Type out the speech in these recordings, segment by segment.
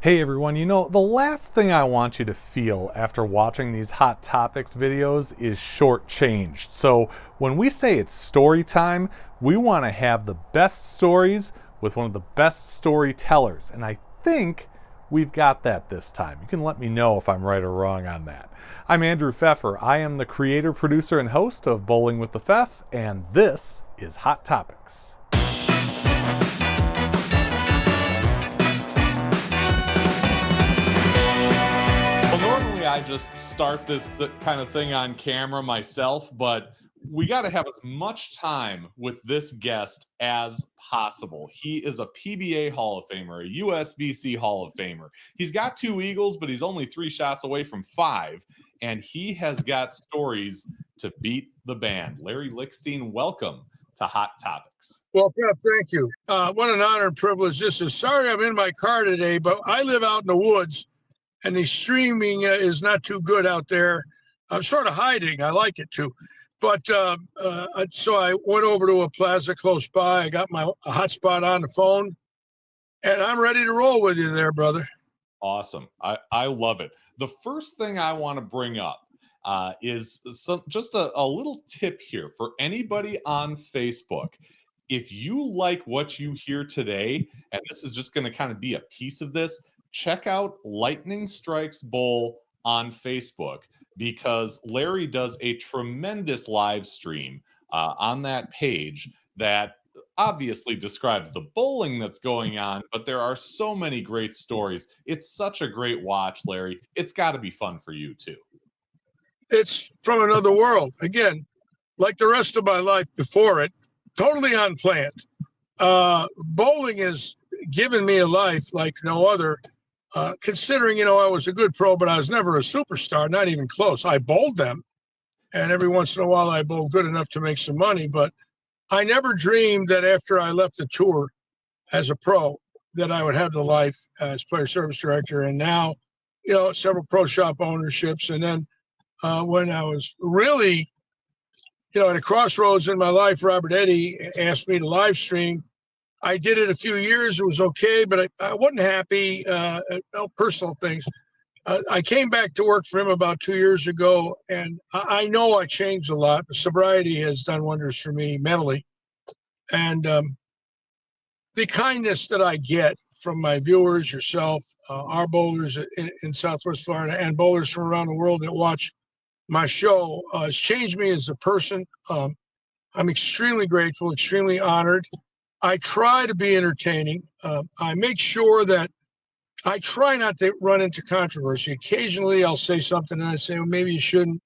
Hey everyone, the last thing I want you to feel after watching these Hot Topics videos is shortchanged. So when we say it's story time, we want to have the best stories with one of the best storytellers. And I think we've got that this time. You can let me know if I'm right or wrong on that. I'm Andrew Pfeffer. I am the creator, producer, and host of Bowling with the Pfeff, and this is Hot Topics. Normally I just start this kind of thing on camera myself, but we got to have as much time with this guest as possible. He is a PBA Hall of Famer, a USBC Hall of Famer. He's got 2 Eagles, but he's only 3 shots away from 5, and he has got stories to beat the band. Larry Lichstein, welcome to Hot Topics. Well, Pat, thank you. What an honor and privilege this is. Sorry I'm in my car today, but I live out in the woods, and the streaming is not too good out there. I'm sort of hiding. I like it too. But so I went over to a plaza close by. I got my hotspot on the phone, and I'm ready to roll with you there, brother. Awesome. I love it. The first thing I want to bring up is just a little tip here for anybody on Facebook. If you like what you hear today, and this is just going to kind of be a piece of this, check out Lightning Strikes Bowl on Facebook, because Larry does a tremendous live stream on that page that obviously describes the bowling that's going on, but there are so many great stories. It's such a great watch, Larry. It's got to be fun for you too. It's from another world. Again, like the rest of my life before it, totally unplanned. Bowling has given me a life like no other. Considering, I was a good pro, but I was never a superstar, not even close. I bowled them, and every once in a while I bowled good enough to make some money, but I never dreamed that after I left the tour as a pro that I would have the life as player service director. And now, several pro shop ownerships. And then when I was really, at a crossroads in my life, Robert Eddy asked me to live stream. I did it a few years. It was okay, but I wasn't happy. Personal things. I came back to work for him about 2 years ago, and I know I changed a lot. Sobriety has done wonders for me mentally. And the kindness that I get from my viewers, yourself, our bowlers in Southwest Florida, and bowlers from around the world that watch my show has changed me as a person. I'm extremely grateful, extremely honored. I try to be entertaining. I make sure that I try not to run into controversy. Occasionally I'll say something and I say, well, maybe you shouldn't.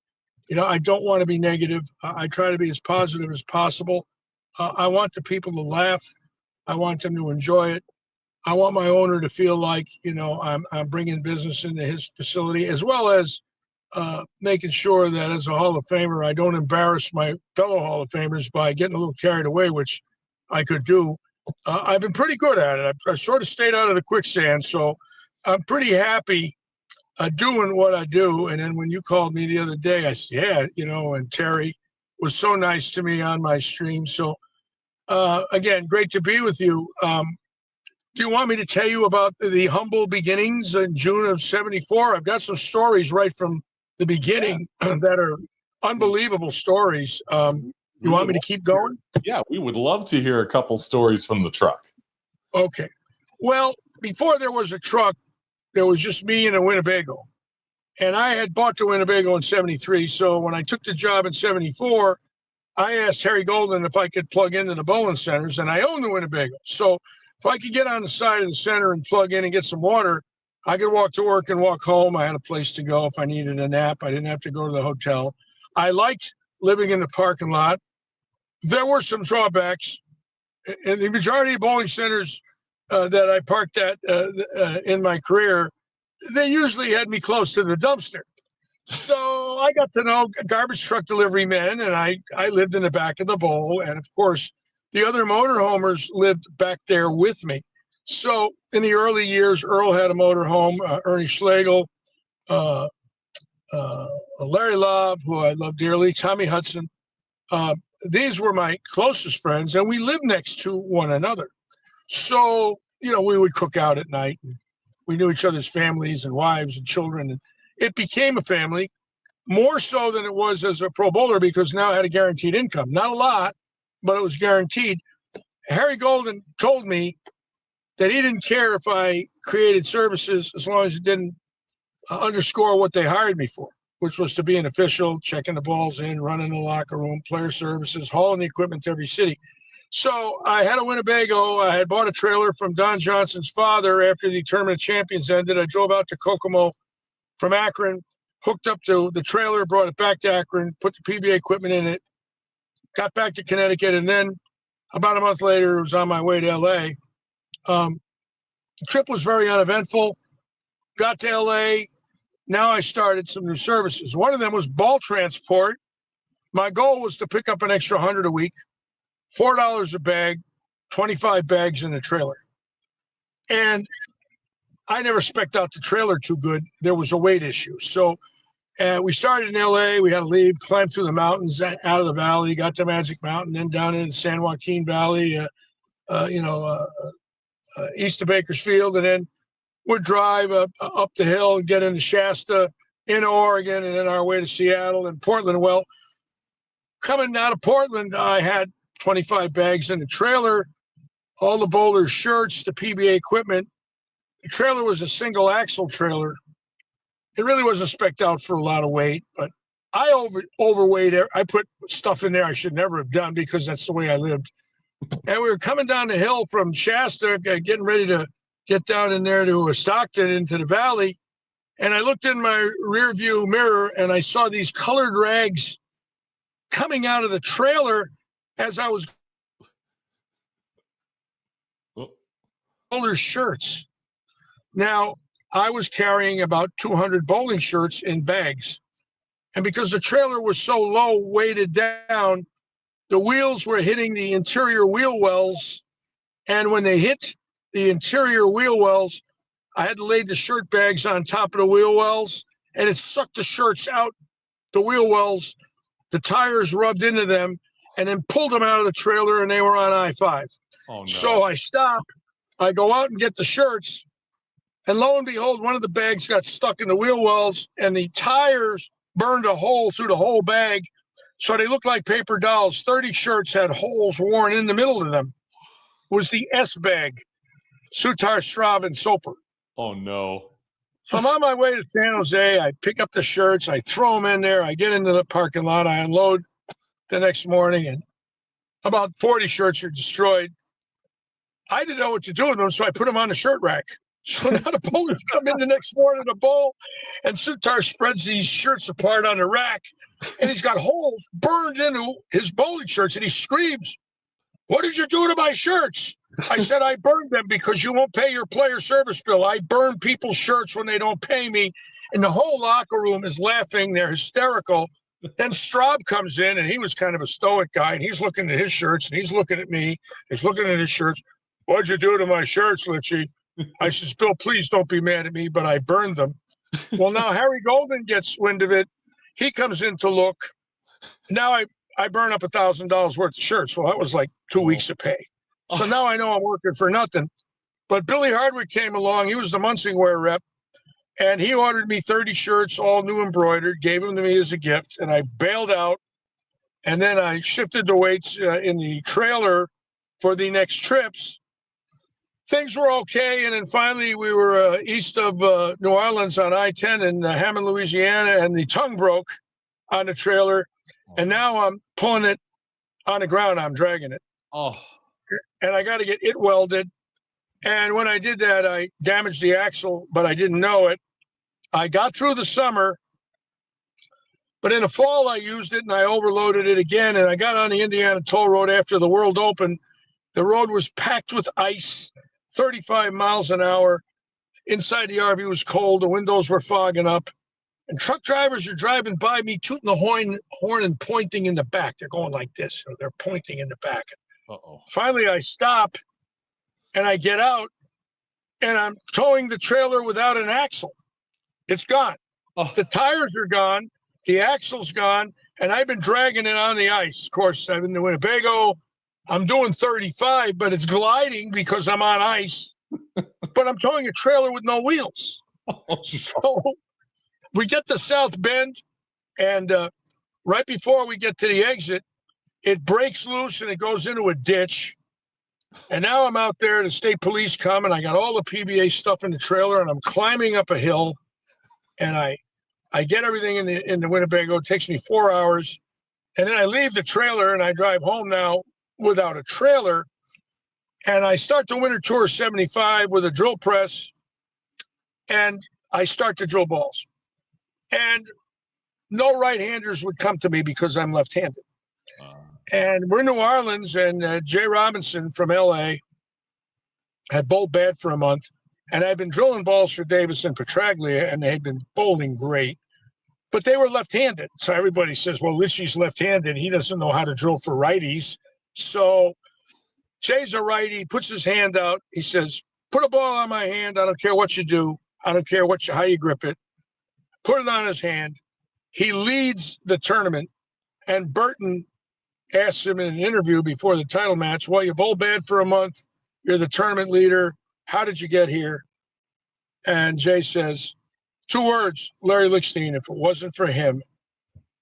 I don't want to be negative. I try to be as positive as possible. I want the people to laugh. I want them to enjoy it. I want my owner to feel like, I'm bringing business into his facility, as well as making sure that as a Hall of Famer, I don't embarrass my fellow Hall of Famers by getting a little carried away, which I could do. I've been pretty good at it. I sort of stayed out of the quicksand, so I'm pretty happy doing what I do. And then when you called me the other day, I said, yeah, and Terry was so nice to me on my stream. So again, great to be with you. Do you want me to tell you about the humble beginnings in June of '74? I've got some stories right from the beginning that are unbelievable stories. You want me to keep going? Yeah, we would love to hear a couple stories from the truck. Okay. Well, before there was a truck, there was just me and a Winnebago. And I had bought the Winnebago in '73. So when I took the job in '74, I asked Harry Golden if I could plug into the bowling centers, and I own the Winnebago. So if I could get on the side of the center and plug in and get some water, I could walk to work and walk home. I had a place to go if I needed a nap. I didn't have to go to the hotel. I liked living in the parking lot. There were some drawbacks. And the majority of bowling centers that I parked at in my career, they usually had me close to the dumpster. So I got to know garbage truck delivery men, and I lived in the back of the bowl. And of course, the other motorhomers lived back there with me. So in the early years, Earl had a motorhome, Ernie Schlegel, Larry Lobb, who I love dearly, Tommy Hudson. These were my closest friends, and we lived next to one another. So, we would cook out at night. And we knew each other's families and wives and children. And it became a family, more so than it was as a pro bowler, because now I had a guaranteed income. Not a lot, but it was guaranteed. Harry Golden told me that he didn't care if I created services as long as it didn't underscore what they hired me for, which was to be an official, checking the balls in, running the locker room, player services, hauling the equipment to every city. So I had a Winnebago. I had bought a trailer from Don Johnson's father after the Tournament of Champions ended. I drove out to Kokomo from Akron, hooked up to the trailer, brought it back to Akron, put the PBA equipment in it, got back to Connecticut, and then about a month later, it was on my way to L.A. The trip was very uneventful. Got to L.A. Now I started some new services. One of them was ball transport. My goal was to pick up an extra 100 a week, $4 a bag, 25 bags in a trailer. And I never spec'd out the trailer too good. There was a weight issue. So we started in L.A. We had to leave, climb through the mountains out of the valley, got to Magic Mountain, then down into San Joaquin Valley, east of Bakersfield, and then would drive up the hill and get into Shasta, in Oregon, and then our way to Seattle and Portland. Well, coming out of Portland, I had 25 bags in the trailer, all the bowler shirts, the PBA equipment. The trailer was a single axle trailer. It really wasn't spec'd out for a lot of weight, but I overweight. I put stuff in there I should never have done because that's the way I lived. And we were coming down the hill from Shasta, getting ready to get down in there to Stockton into the valley. And I looked in my rear view mirror and I saw these colored rags coming out of the trailer as I was bowler shirts. Now, I was carrying about 200 bowling shirts in bags. And because the trailer was so low, weighted down, the wheels were hitting the interior wheel wells. And when they hit the interior wheel wells, I had to lay the shirt bags on top of the wheel wells, and it sucked the shirts out the wheel wells. The tires rubbed into them and then pulled them out of the trailer, and they were on I-5. Oh, no. So I stop. I go out and get the shirts. And lo and behold, one of the bags got stuck in the wheel wells, and the tires burned a hole through the whole bag. So they looked like paper dolls. 30 shirts had holes worn in the middle of them. It was the S bag, Sutar, Straub, and Soper. Oh, no. So I'm on my way to San Jose. I pick up the shirts. I throw them in there. I get into the parking lot. I unload the next morning, and about 40 shirts are destroyed. I didn't know what to do with them, so I put them on the shirt rack. So now the bowlers come in the next morning to bowl, and Sutar spreads these shirts apart on the rack, and he's got holes burned into his bowling shirts, and he screams, "What did you do to my shirts?" I said, "I burned them because you won't pay your player service bill. I burn people's shirts when they don't pay me." And the whole locker room is laughing. They're hysterical. Then Straub comes in, and he was kind of a stoic guy, and he's looking at his shirts, and he's looking at me. He's looking at his shirts. "What'd you do to my shirts, Litchie?" I says, "Bill, please don't be mad at me, but I burned them." Well, now Harry Golden gets wind of it. He comes in to look. Now I burn up $1,000 worth of shirts. Well, that was like 2 weeks of pay. So now I know I'm working for nothing. But Billy Hardwick came along. He was the Munsingware rep. And he ordered me 30 shirts, all new embroidered, gave them to me as a gift. And I bailed out. And then I shifted the weights in the trailer for the next trips. Things were okay. And then finally we were east of New Orleans on I-10 in Hammond, Louisiana. And the tongue broke on the trailer. And now I'm pulling it on the ground. I'm dragging it. Oh. And I got to get it welded. And when I did that, I damaged the axle, but I didn't know it. I got through the summer, but in the fall, I used it and I overloaded it again. And I got on the Indiana Toll Road after the World Open. The road was packed with ice, 35 miles an hour. Inside the RV was cold. The windows were fogging up. And truck drivers are driving by me, tooting the horn and pointing in the back. They're going like this. They're pointing in the back. Uh-oh. Finally, I stop and I get out and I'm towing the trailer without an axle. It's gone. Oh. The tires are gone. The axle's gone. And I've been dragging it on the ice. Of course, I'm in the Winnebago. I'm doing 35, but it's gliding because I'm on ice. but I'm towing a trailer with no wheels. So we get to South Bend, and right before we get to the exit, it breaks loose and it goes into a ditch. And now I'm out there, the state police come, and I got all the PBA stuff in the trailer, and I'm climbing up a hill, and I get everything in the Winnebago. It takes me 4 hours, and then I leave the trailer and I drive home now without a trailer. And I start the winter tour 75 with a drill press, and I start to drill balls. And no right-handers would come to me because I'm left-handed. And we're in New Orleans, and Jay Robinson from LA had bowled bad for a month. And I'd been drilling balls for Davis and Petraglia, and they had been bowling great. But they were left-handed. So everybody says, well, Litchy's left-handed. He doesn't know how to drill for righties. So Jay's a righty, puts his hand out. He says, put a ball on my hand. I don't care what you do. I don't care how you grip it. Put it on his hand. He leads the tournament. And Burton asks him in an interview before the title match, well, you bowled bad for a month. You're the tournament leader. How did you get here? And Jay says, 2 words, Larry Lichstein, if it wasn't for him,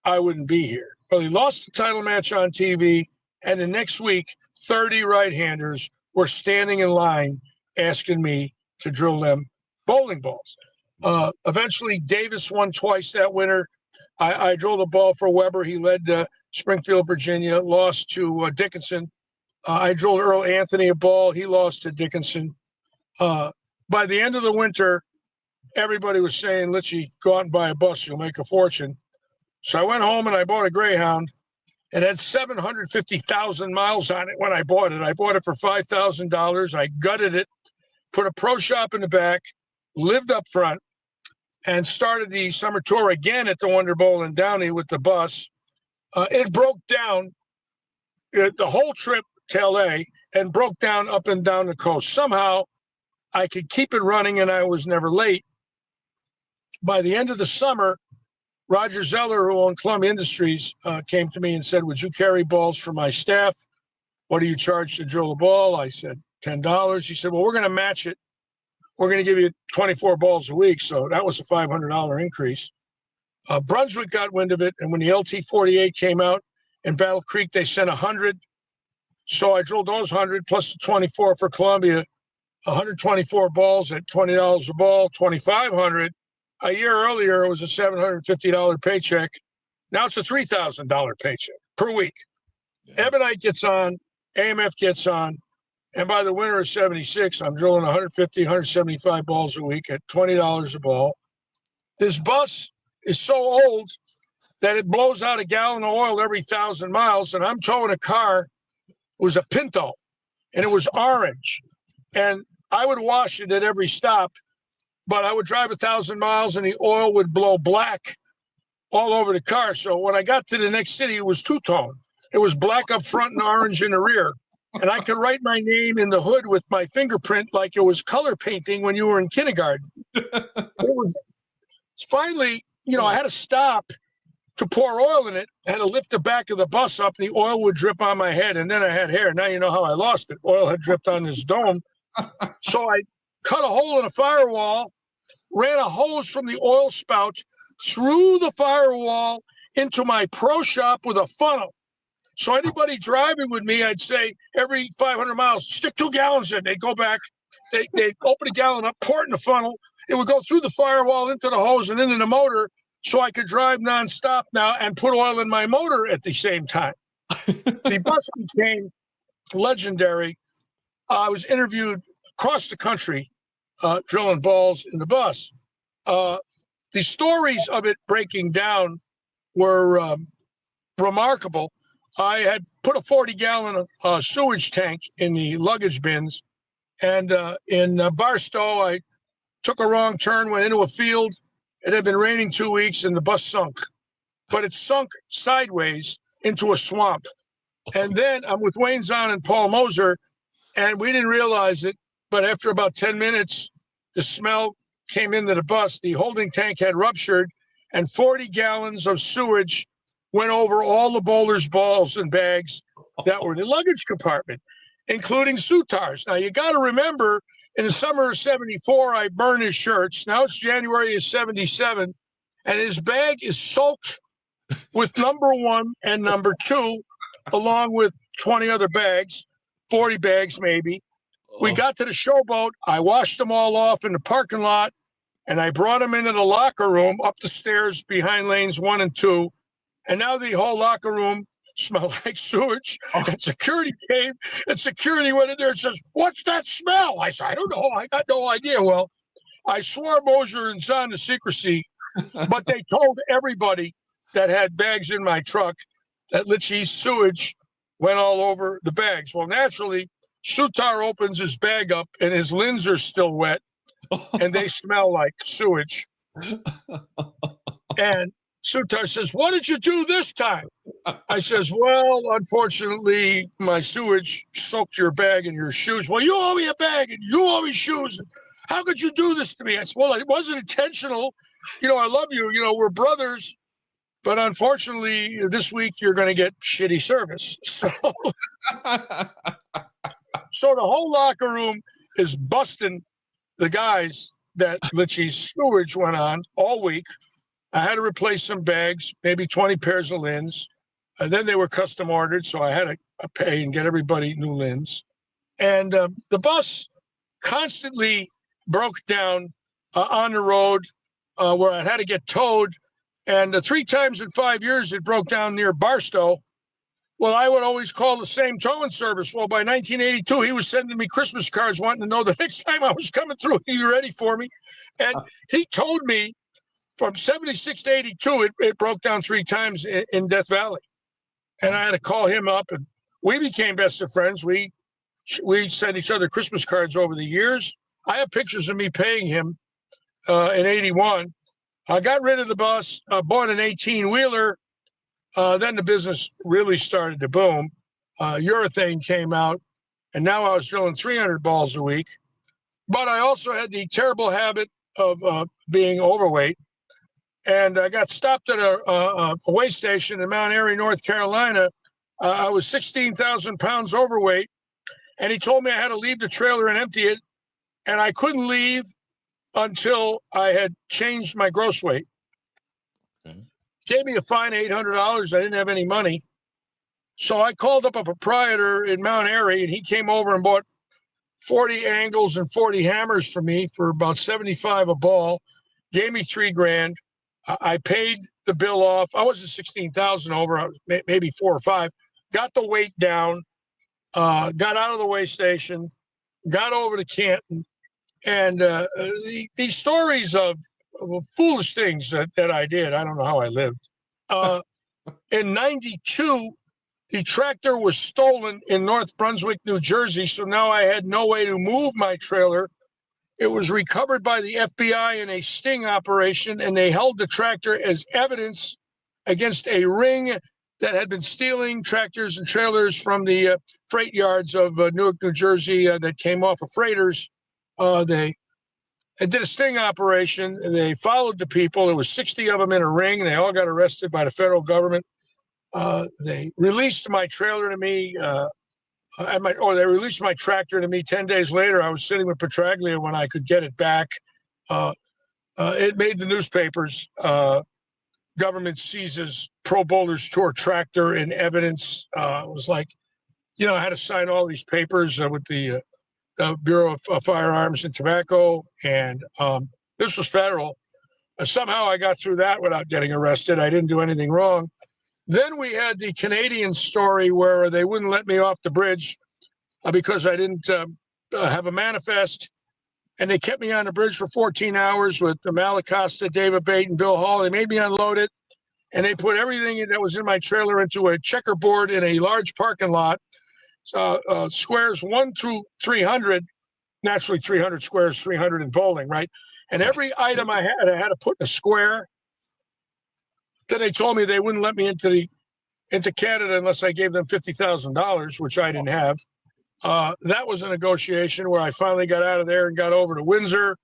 I wouldn't be here. Well, he lost the title match on TV, and the next week, 30 right-handers were standing in line asking me to drill them bowling balls. Eventually, Davis won twice that winter. I drilled a ball for Weber. He led Springfield, Virginia, lost to Dickinson. I drilled Earl Anthony a ball. He lost to Dickinson. By the end of the winter, everybody was saying, Litchy, go out and buy a bus. You'll make a fortune. So I went home and I bought a Greyhound. It had 750,000 miles on it when I bought it. I bought it for $5,000. I gutted it, put a pro shop in the back, lived up front, and started the summer tour again at the Wonder Bowl in Downey with the bus. It broke down the whole trip to LA and broke down up and down the coast. Somehow I could keep it running and I was never late. By the end of the summer, Roger Zeller, who owned Columbia Industries, came to me and said, would you carry balls for my staff? What do you charge to drill a ball? I said, $10. He said, well, we're going to match it. We're going to give you 24 balls a week. So that was a $500 increase. Brunswick got wind of it. And when the LT-48 came out in Battle Creek, they sent 100. So I drilled those 100 plus the 24 for Columbia, 124 balls at $20 a ball, 2,500. A year earlier, it was a $750 paycheck. Now it's a $3,000 paycheck per week. Yeah. Ebonite gets on, AMF gets on, and by the winter of 76, I'm drilling 150, 175 balls a week at $20 a ball. This bus is so old that it blows out a gallon of oil every 1,000 miles, and I'm towing a car. It was a Pinto, and it was orange. And I would wash it at every stop, but I would drive 1,000 miles and the oil would blow black all over the car. So when I got to the next city, it was two-tone. It was black up front and orange in the rear. And I could write my name in the hood with my fingerprint like it was color painting when you were in kindergarten. It was finally, I had to stop to pour oil in it. I had to lift the back of the bus up and the oil would drip on my head. And then I had hair. Now you know how I lost it. Oil had dripped on this dome. So I cut a hole in a firewall, ran a hose from the oil spout through the firewall into my pro shop with a funnel. So anybody driving with me, I'd say every 500 miles, stick 2 gallons in. They'd go back, they'd open a gallon up, pour it in the funnel. It would go through the firewall into the hose and into the motor so I could drive nonstop now and put oil in my motor at the same time. The bus became legendary. I was interviewed across the country drilling balls in the bus. The stories of it breaking down were remarkable. I had put a 40-gallon sewage tank in the luggage bins, and in Barstow, I took a wrong turn, went into a field. It had been raining 2 weeks, and the bus sunk. But it sunk sideways into a swamp. And then I'm with Wayne Zahn and Paul Moser, and we didn't realize it, but after about 10 minutes, the smell came into the bus. The holding tank had ruptured, and 40 gallons of sewage went over all the bowlers' balls and bags that were in the luggage compartment, including Soutars. Now, you got to remember, In the summer of 74, I burned his shirts. Now it's January of 77, and his bag is soaked with number 1 and number 2, along with 20 other bags, 40 bags maybe. We got to the showboat. I washed them all off in the parking lot, and I brought them into the locker room up the stairs behind lanes 1 and 2. And now the whole locker room smelled like sewage. And security came, and security went in there and says, "What's that smell?" I said, "I don't know. I got no idea." Well, I swore Mosier and Son to secrecy, but they told everybody that had bags in my truck that Litchie's sewage went all over the bags. Well, naturally, Sutar opens his bag up, and his lins are still wet, and they smell like sewage. And Sutar says, "What did you do this time?" I says, "Well, unfortunately, my sewage soaked your bag and your shoes." "Well, you owe me a bag and you owe me shoes. How could you do this to me?" I said, "Well, it wasn't intentional. I love you. We're brothers. But unfortunately, this week you're going to get shitty service." So the whole locker room is busting the guys that Litchie's sewage went on all week. I had to replace some bags, maybe 20 pairs of lins. And then they were custom ordered, so I had to pay and get everybody new lins. And the bus constantly broke down on the road where I had to get towed. And 3 times in 5 years, it broke down near Barstow. Well, I would always call the same towing service. Well, by 1982, he was sending me Christmas cards wanting to know the next time I was coming through, he'd be ready for me. And he told me from 76 to 82, it broke down 3 times in Death Valley. And I had to call him up, and we became best of friends. We sent each other Christmas cards over the years. I have pictures of me paying him in 81. I got rid of the bus, bought an 18-wheeler. Then the business really started to boom. Urethane came out, and now I was drilling 300 balls a week. But I also had the terrible habit of being overweight. And I got stopped at a weigh station in Mount Airy, North Carolina. I was 16,000 pounds overweight. And he told me I had to leave the trailer and empty it. And I couldn't leave until I had changed my gross weight. Okay. Gave me a fine, $800. I didn't have any money. So I called up a proprietor in Mount Airy, and he came over and bought 40 angles and 40 hammers for me for about $75 a ball. Gave me $3,000. I paid the bill off. I wasn't 16,000 over, I was maybe 4 or 5. Got the weight down, got out of the weigh station, got over to Canton. And these stories of foolish things that I did, I don't know how I lived. In 92, the tractor was stolen in North Brunswick, New Jersey. So now I had no way to move my trailer. It was recovered by the FBI in a sting operation, and they held the tractor as evidence against a ring that had been stealing tractors and trailers from the freight yards of Newark, New Jersey that came off of freighters. They did a sting operation. They followed the people. There was 60 of them in a ring. They all got arrested by the federal government. They released my trailer to me. They released my tractor to me 10 days later. I was sitting with Petraglia when I could get it back. It made the newspapers. Government seizes Pro Bowlers Tour tractor in evidence. It was like, I had to sign all these papers with the Bureau of Firearms and Tobacco, and this was federal. Somehow I got through that without getting arrested. I didn't do anything wrong. Then we had the Canadian story where they wouldn't let me off the bridge because I didn't have a manifest. And they kept me on the bridge for 14 hours with Malacosta, David Bate, and Bill Hall. They made me unload it. And they put everything that was in my trailer into a checkerboard in a large parking lot, squares 1 through 300. Naturally, 300 squares, 300 in bowling, right? And every item I had to put in a square. Then they told me they wouldn't let me into Canada unless I gave them $50,000, which I didn't have. That was a negotiation where I finally got out of there and got over to Windsor.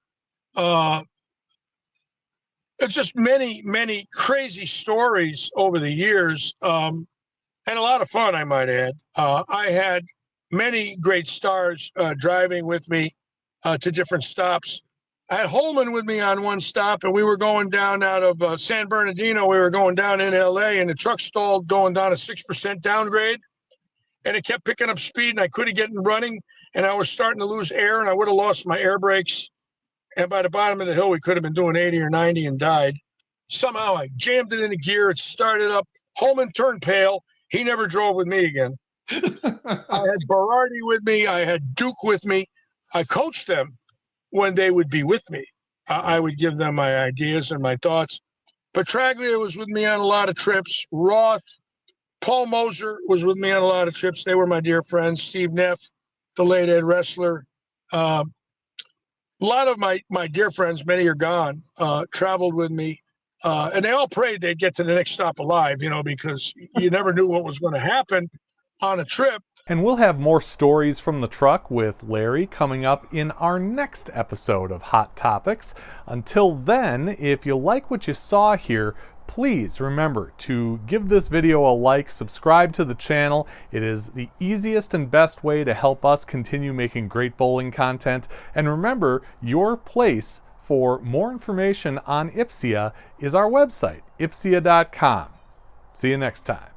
It's just many, many crazy stories over the years, and a lot of fun, I might add. I had many great stars driving with me. to different stops. I had Holman with me on one stop, and we were going down out of San Bernardino. We were going down in LA, and the truck stalled going down a 6% downgrade. And it kept picking up speed, and I couldn't get it running. And I was starting to lose air, and I would have lost my air brakes. And by the bottom of the hill, we could have been doing 80 or 90 and died. Somehow I jammed it into gear. It started up. Holman turned pale. He never drove with me again. I had Berardi with me. I had Duke with me. I coached them when they would be with me. I would give them my ideas and my thoughts. Petraglia was with me on a lot of trips. Roth, Paul Moser was with me on a lot of trips. They were my dear friends. Steve Neff, the late Ed Wrestler. A lot of my dear friends, many are gone, traveled with me. And they all prayed they'd get to the next stop alive, because you never knew what was going to happen on a trip. And we'll have more stories from the truck with Larry coming up in our next episode of Hot Topics. Until then, if you like what you saw here, please remember to give this video a like, subscribe to the channel. It is the easiest and best way to help us continue making great bowling content. And remember, your place for more information on Ipsia is our website, ipsia.com. See you next time.